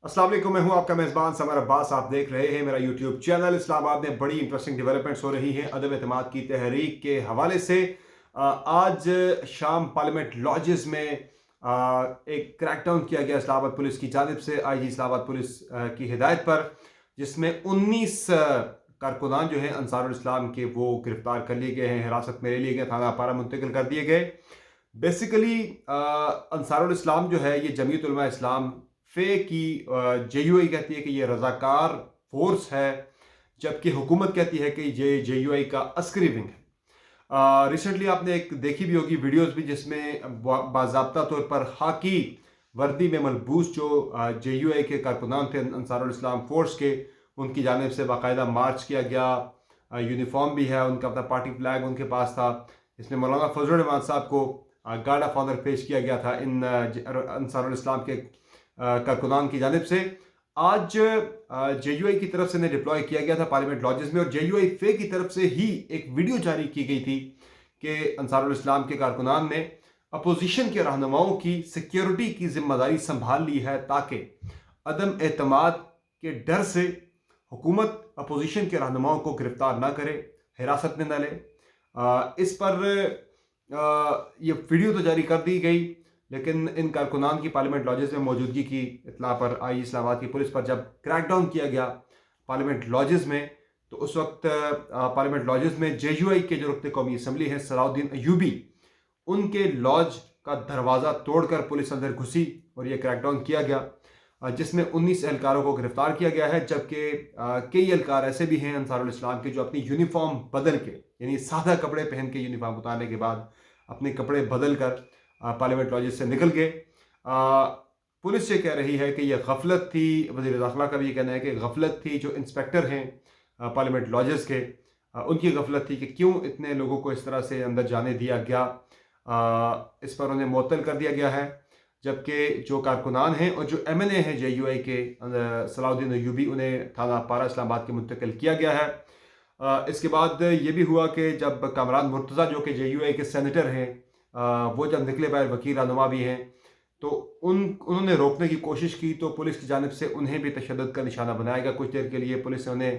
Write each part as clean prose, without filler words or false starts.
अस्सलाम वालेकुम, मैं हूं आपका मेज़बान समर अब्बास। आप देख रहे हैं मेरा यूट्यूब चैनल। इस्लामाबाद में बड़ी इंटरेस्टिंग डेवलपमेंट्स हो रही हैं अदम एतमाद की तहरीक के हवाले से। आज शाम पार्लियामेंट लॉजेस में एक क्रैकडाउन किया गया इस्लामाबाद पुलिस की जानिब से, आईजी इस्लामाबाद पुलिस की हिदायत पर, जिसमें 19 कारकुनान जो हैं अंसारुल इस्लाम के वो गिरफ्तार कर लिए गए हैं, हिरासत में ले लिए गए, थाना पारा मुंतकिल कर दिए गए। बेसिकली अंसारुल इस्लाम जो है ये जमीयत उलमा इस्लाम फे की JUI कहती है कि ये रज़ाकार फोर्स है, जबकि हुकूमत कहती है कि ये JUI का अस्करी विंग है। रिसेंटली आपने एक देखी भी होगी वीडियोस भी, जिसमें बाज़ाब्ता तौर पर खाकी वर्दी में मलबूस जो JUI के कारकुनान थे अंसारुल इस्लाम फोर्स के, उनकी जानिब से बाकायदा मार्च किया गया। यूनिफॉर्म भी है उनका, अपना पार्टी फ्लैग उनके पास था। इसमें मौलाना फजल रहमान साहब को गार्ड ऑफ ऑनर पेश किया गया था इन अंसारुल इस्लाम के कारकुनान की जानिब से। आज JUI की तरफ से इन्हें डिप्लॉय किया गया था पार्लियामेंट लॉजेस में, और JUI फे की तरफ से ही एक वीडियो जारी की गई थी कि अंसारुल इस्लाम के कारकुनान ने अपोजिशन के रहनुमाओं की सिक्योरिटी की जिम्मेदारी संभाल ली है, ताकि अदम एतमाद के डर से हुकूमत अपोजिशन के रहनुमाओं को गिरफ्तार ना करे, हिरासत में न ले। इस पर ये वीडियो तो जारी कर दी गई, लेकिन इन कारकुनान की पार्लियामेंट लॉजेस में मौजूदगी की इत्तला पर आई इस्लामाबाद की पुलिस पर जब क्रैकडाउन किया गया पार्लियामेंट लॉजेस में, तो उस वक्त पार्लियामेंट लॉजेस में JUI के जो रुकन कौमी असम्बली हैं सलाउद्दीन अयूबी, उनके लॉज का दरवाज़ा तोड़कर पुलिस अंदर घुसी और ये क्रैकडाउन किया गया, जिसमें 19 एहलकारों को गिरफ्तार किया गया है। जबकि कई एहलकार ऐसे भी हैं अंसारुल इस्लाम के जो अपनी यूनिफॉर्म बदल के, यानी सादा कपड़े पहन के यूनिफॉर्म उतारने के बाद अपने कपड़े बदल कर पार्लियामेंट लॉजेस से निकल गए। पुलिस ये कह रही है कि यह गफलत थी। वज़ीर दाखिला का भी ये कहना है कि गफलत थी। जो इंस्पेक्टर हैं पार्लियामेंट लॉजेस के, उनकी गफलत थी कि क्यों इतने लोगों को इस तरह से अंदर जाने दिया गया। इस पर उन्हें मुअत्तल कर दिया गया है। जबकि जो कारकुनान हैं और जो MNA हैं JUI के सलाउद्दीन अयूबी, उन्हें थाना पारा इस्लामाबाद के मुंतकिल किया गया है। इसके बाद ये भी हुआ कि जब कामरान मुर्तज़ा जो कि JUI के सेनेटर हैं, वो जब निकले बाहर, वकील रहनुमा भी हैं, तो उन्होंने रोकने की कोशिश की, तो पुलिस की जानिब से उन्हें भी तशद्दुद का निशाना बनाया गया। कुछ देर के लिए पुलिस ने उन्हें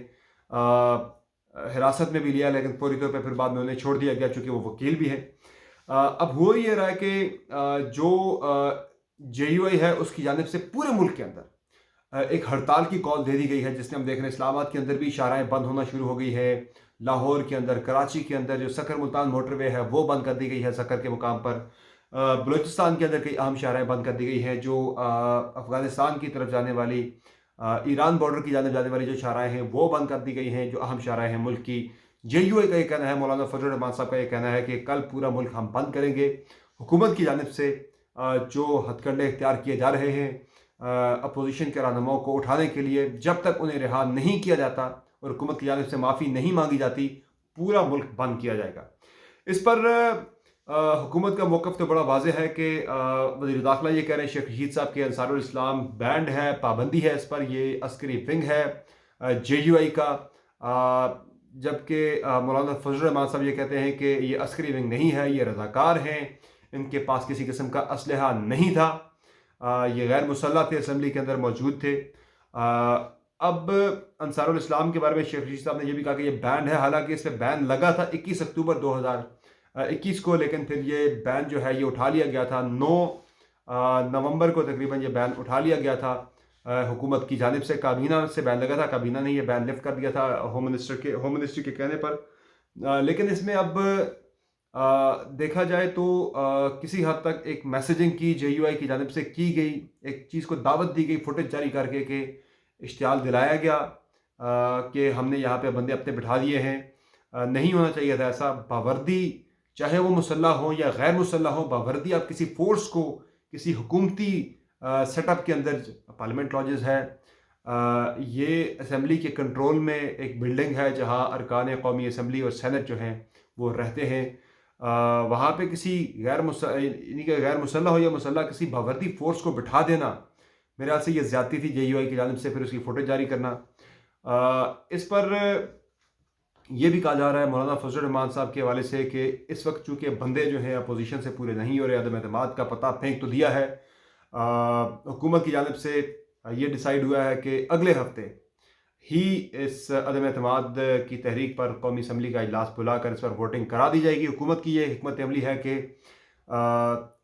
हिरासत में भी लिया, लेकिन फौरी तौर पर फिर बाद में उन्हें छोड़ दिया गया, चूँकि वो वकील भी हैं। अब हो ये रहा है कि जो JUI है उसकी जानिब से पूरे मुल्क के अंदर एक हड़ताल की कॉल दे दी गई है, जिसमें हम देख रहे हैं इस्लामाबाद के अंदर भी शाहराहें बंद होना शुरू हो गई है। लाहौर के अंदर, कराची के अंदर जो सक्कर मुल्तान मोटरवे है वो बंद कर दी गई है सक्कर के मुकाम पर। बलूचिस्तान के अंदर कई अहम शाहराहें बंद कर दी गई हैं। जो अफ़गानिस्तान की तरफ जाने वाली, ईरान बॉर्डर की जाने वाली जो शाहराहें हैं वो बंद कर दी गई हैं, जो अहम शाहराहें हैं मुल्क की। JUI का ये कहना है, मौलाना फजल रहमान साहब का ये कहना है कि कल पूरा मुल्क हम बंद करेंगे। हुकूमत की जानिब से जो हथकंडे इख्तियार किए जा रहे हैं अपोजिशन के रहनुमाओं को उठाने के लिए, जब तक उन्हें रिहा नहीं किया जाता और हुकूमत की जानिब से माफ़ी नहीं मांगी जाती, पूरा मुल्क बंद किया जाएगा। इस पर हुकूमत का मौक़िफ़ तो बड़ा वाज़ेह है कि वज़ीर दाखिला ये कह रहे हैं, शेख रशीद साहब के अंसारुल इस्लाम बैंड है, पाबंदी है इस पर, ये अस्करी विंग है JUI का। जबकि मौलाना फजल रहमान साहब ये कहते हैं कि ये अस्करी विंग नहीं है, ये रज़ाकार हैं, इनके पास किसी किस्म का असलहा नहीं था, ये गैर मुसल्लह थे, असम्बली के अंदर मौजूद थे। अब अंसारुल इस्लाम के बारे में शेख रशीद साहब ने यह भी कहा कि ये बैन है। हालांकि इस पर बैन लगा था 21 अक्टूबर 2021 को, लेकिन फिर ये बैन जो है ये उठा लिया गया था। 9 नवंबर को तकरीबन ये बैन उठा लिया गया था हुकूमत की जानिब से। काबीना से बैन लगा था, काबीना ने ये बैन लिफ्ट कर दिया था होम मिनिस्ट्री के कहने पर। लेकिन इसमें अब देखा जाए तो किसी हद तक एक मैसेजिंग की JUI की जानिब से की गई, एक चीज़ को दावत दी गई, फुटेज जारी करके कि इश्तियाल दिलाया गया कि हमने यहाँ पे बंदे अपने बिठा दिए हैं। नहीं होना चाहिए था ऐसा। बावर्दी, चाहे वो मुसल्लह हो या गैर मुसल्लह हो, बावर्दी आप किसी फोर्स को किसी हुकूमती सेटअप के अंदर, पार्लियामेंट लॉजेस है, ये असम्बली के कंट्रोल में एक बिल्डिंग है जहाँ अरकान कौमी असम्बली और सेनेट जो हैं वो रहते हैं। वहाँ पे किसी गैर मुसल्लह हो या मुसल्लह किसी बावर्दी फोर्स को बिठा देना, मेरे ख्याल से ये ज़्यादती थी JUI की जानिब से। फिर उसकी फ़ोटेज जारी करना, इस पर यह भी कहा जा रहा है मौलाना फजल रहमान साहब के हवाले से कि इस वक्त चूँकि बंदे जो हैं अपोजिशन से पूरे नहीं हो रहे, अदम एतमाद का पता फेंक तो दिया है हुकूमत की जानिब से ये डिसाइड हुआ है कि अगले हफ्ते ही इस अदम एतमाद की तहरीक पर कौमी असम्बली का इजलास बुलाकर इस पर वोटिंग करा दी जाएगी। हुकूमत की ये हिकमत अमली है कि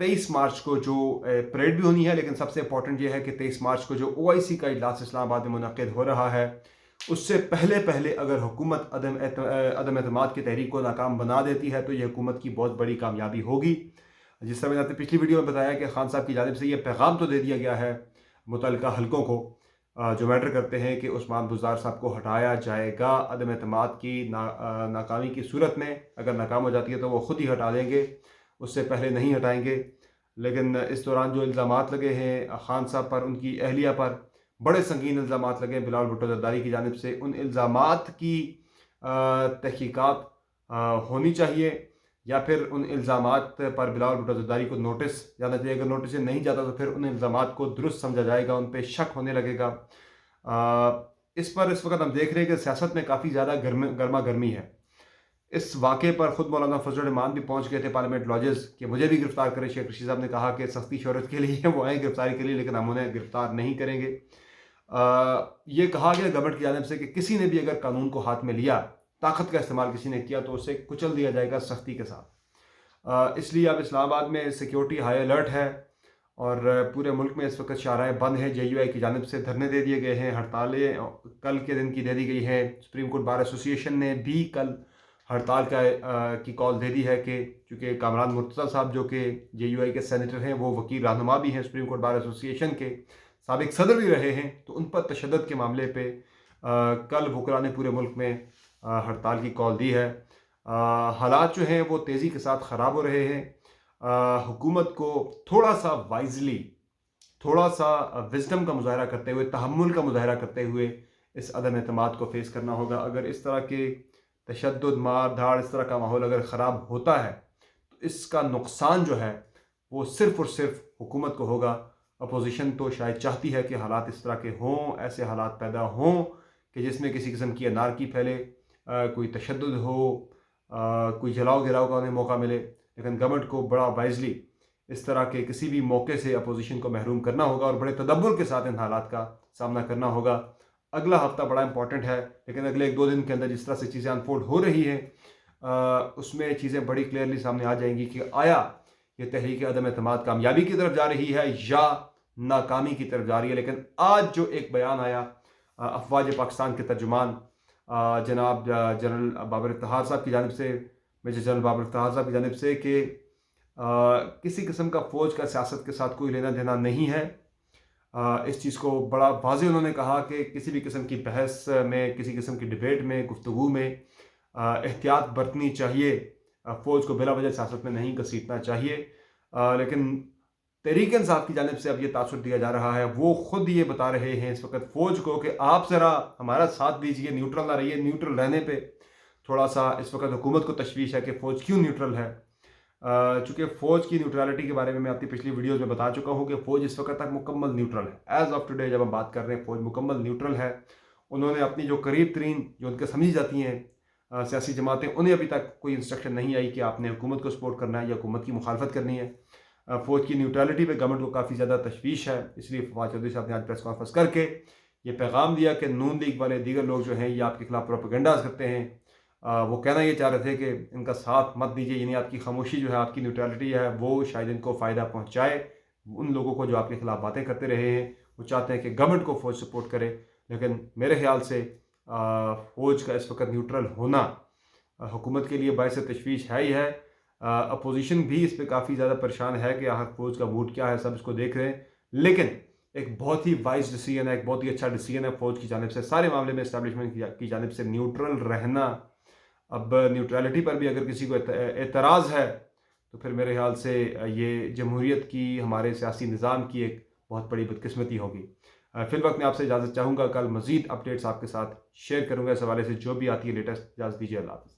23 मार्च को जो परेड भी होनी है, लेकिन सबसे इंपॉर्टेंट ये है कि 23 मार्च को जो OIC का इजलास इस्लामाबाद में मुनक़िद हो रहा है, उससे पहले पहले अगर हुकूमत अदम एतमाद की तहरीक को नाकाम बना देती है तो ये हुकूमत की बहुत बड़ी कामयाबी होगी। जिस तरह मैंने अपनी पिछली वीडियो में बताया कि खान साहब की जानिब से ये पैगाम तो दे दिया गया है मुतल्लिका हलकों को जो मैटर करते हैं कि उस्मान बुज़दार साहब को हटाया जाएगा। अदम एतमाद की नाकामी की सूरत में अगर नाकाम हो जाती है तो वो ख़ुद ही हटा देंगे, उससे पहले नहीं हटाएंगे। लेकिन इस दौरान जो इल्ज़ामात लगे हैं खान साहब पर, उनकी अहलिया पर बड़े संगीन इल्ज़ामात लगे हैं बिलावल भुट्टो ज़रदारी की जानिब से। उन इल्ज़ामात की तहकीकात होनी चाहिए या फिर उन इल्ज़ामात पर बिलावल भुट्टो ज़रदारी को नोटिस जाना चाहिए। अगर नोटिस नहीं जाता तो फिर उन इल्ज़ामात को दुरुस्त समझा जाएगा, उन पर शक होने लगेगा। इस पर इस वक्त हम देख रहे हैं कि सियासत में काफ़ी ज़्यादा गर्मा गर्मी है। इस वाक़े पर ख़ुद मौलाना फजल रहमान भी पहुँच गए थे पार्लियामेंट लॉजेस कि मुझे भी गिरफ़्तार करें। शेख रशीद साहब ने कहा कि सस्ती शोहरत के लिए वो आए गिरफ़्तारी के लिए, लेकिन हम उन्हें गिरफ़्तार नहीं करेंगे। ये कहा गया गवर्नमेंट की जानिब से कि किसी ने भी अगर कानून को हाथ में लिया, ताकत का इस्तेमाल किसी ने किया, तो उसे कुचल दिया जाएगा सख्ती के साथ। इसलिए अब इस्लामाबाद में सिक्योरिटी हाई अलर्ट है और पूरे मुल्क में इस वक्त शाहराहें बंद हैं। JUI की जानिब से धरने दे दिए गए हैं, हड़तालें कल के दिन की दे दी गई हैं। सुप्रीम कोर्ट बार एसोसिएशन ने भी कल हड़ताल की कॉल दे दी है कि चूँकि कामरान मुर्तज़ा साहब जो कि JUI के सेनेटर हैं, वो वकील रहनुमा भी हैं सुप्रीम कोर्ट बार एसोसिएशन के, साबिक सदर भी रहे हैं, तो उन पर तशद्दुद के मामले पे कल वकला ने पूरे मुल्क में हड़ताल की कॉल दी है। हालात जो हैं वो तेज़ी के साथ ख़राब हो रहे हैं। हुकूमत को थोड़ा सा वाइजली, थोड़ा सा विजडम का मुजाहरा करते हुए, तहम्मुल का मुजाहरा करते हुए इस अदम एतमाद को फेस करना होगा। अगर इस तरह के तशद्दुद, मार धाड़, इस तरह का माहौल अगर ख़राब होता है तो इसका नुकसान जो है वो सिर्फ़ और सिर्फ हुकूमत को होगा। अपोजिशन तो शायद चाहती है कि हालात इस तरह के हों, ऐसे हालात पैदा हों कि जिसमें किसी किस्म की अनारकी फैले, कोई तशद्दुद हो, कोई जलाओ गिराओ का उन्हें मौका मिले। लेकिन गवर्नमेंट को बड़ा वाइजली इस तरह के किसी भी मौके से अपोजिशन को महरूम करना होगा और बड़े तदब्बुर के साथ इन हालात का सामना करना होगा। अगला हफ्ता बड़ा इंपॉर्टेंट है, लेकिन अगले 1-2 दिन के अंदर जिस तरह से चीज़ें अनफोल्ड हो रही हैं उसमें चीज़ें बड़ी क्लियरली सामने आ जाएंगी कि आया ये तहरीक अदम एतमाद कामयाबी की तरफ जा रही है या नाकामी की तरफ जा रही है। लेकिन आज जो एक बयान आया अफवाज पाकिस्तान के तर्जुमान जनाब जनरल बाबर इफ्तिखार साहब की जानिब से, मेजर जनरल बाबर इफ्तिखार साहब की जानिब से कि किसी किस्म का फ़ौज का सियासत के साथ कोई लेना देना नहीं है। इस चीज़ को बड़ा वाज़ेह उन्होंने कहा कि किसी भी किस्म की बहस में, किसी किस्म की डिबेट में, गुफ्तगू में एहतियात बरतनी चाहिए। फ़ौज को बिला वजह सियासत में नहीं घसीटना चाहिए। लेकिन तहरीक इंसाफ की जानिब से अब ये तासुर दिया जा रहा है, वो ख़ुद ये बता रहे हैं इस वक्त फ़ौज को कि आप ज़रा हमारा साथ दीजिए, न्यूट्रल ना रहिए। न्यूट्रल रहने पे थोड़ा सा इस वक्त हुकूमत को तशवीश है कि फ़ौज क्यों न्यूट्रल है। चूँकि फ़ौज की न्यूट्रलिटी के बारे में मैं अपनी पिछली वीडियोज़ में बता चुका हूँ कि फ़ौज इस वक्त तक मुकम्मल न्यूट्रल है। एज़ ऑफ टुडे जब हम बात कर रहे हैं फ़ौज मुकम्मल न्यूट्रल है। उन्होंने अपनी जो करीब तरीन जो उनके समझी जाती हैं सियासी जमातें, उन्हें अभी तक कोई इंस्ट्रक्शन नहीं आई कि आपने हुकूमत को सपोर्ट करना है या हुकूमत की मुखालफत करनी है। फ़ौज की न्यूट्रलिटी पे गवर्नमेंट को काफ़ी ज़्यादा तशवीश है। इसलिए फवाद चौधरी साहब ने आज प्रेस कॉन्फ्रेंस करके ये पैगाम दिया कि नून लीग वाले दीगर लोग जो हैं ये आपके खिलाफ प्रोपेगेंडाज करते हैं। वो कहना ये चाह रहे थे कि इनका साथ मत दीजिए, यानी आपकी खामोशी जो है, आपकी न्यूट्रलिटी है, वो शायद इनको फ़ायदा पहुँचाए। उन लोगों को जो आपके खिलाफ बातें करते रहे हैं वो चाहते हैं कि गवर्नमेंट को फ़ौज सपोर्ट करे। लेकिन मेरे ख्याल से फ़ौज का इस वक्त न्यूट्रल होना हुकूमत के लिए बाइस तशवीश है ही है। अपोजिशन भी इस पर काफ़ी ज़्यादा परेशान है कि आखिर फ़ौज का मूड क्या है, सब इसको देख रहे हैं। लेकिन एक बहुत ही वाइज डिसीजन है, एक बहुत ही अच्छा डिसीजन है फ़ौज की जानिब से, सारे मामले में इस्टेब्लिशमेंट की जानिब से न्यूट्रल रहना। अब न्यूट्रलिटी पर भी अगर किसी को एतराज़ है तो फिर मेरे ख्याल से ये जमहूरियत की, हमारे सियासी निज़ाम की एक बहुत बड़ी बदकिस्मती होगी। फिल वक्त मैं आपसे इजाज़त चाहूँगा। कल मज़ीद अपडेट्स आपके साथ शेयर करूँगा इस हवाले से, जो भी आती है लेटेस्ट। इजाज़त दीजिए, अल्लाह हाफ़िज़।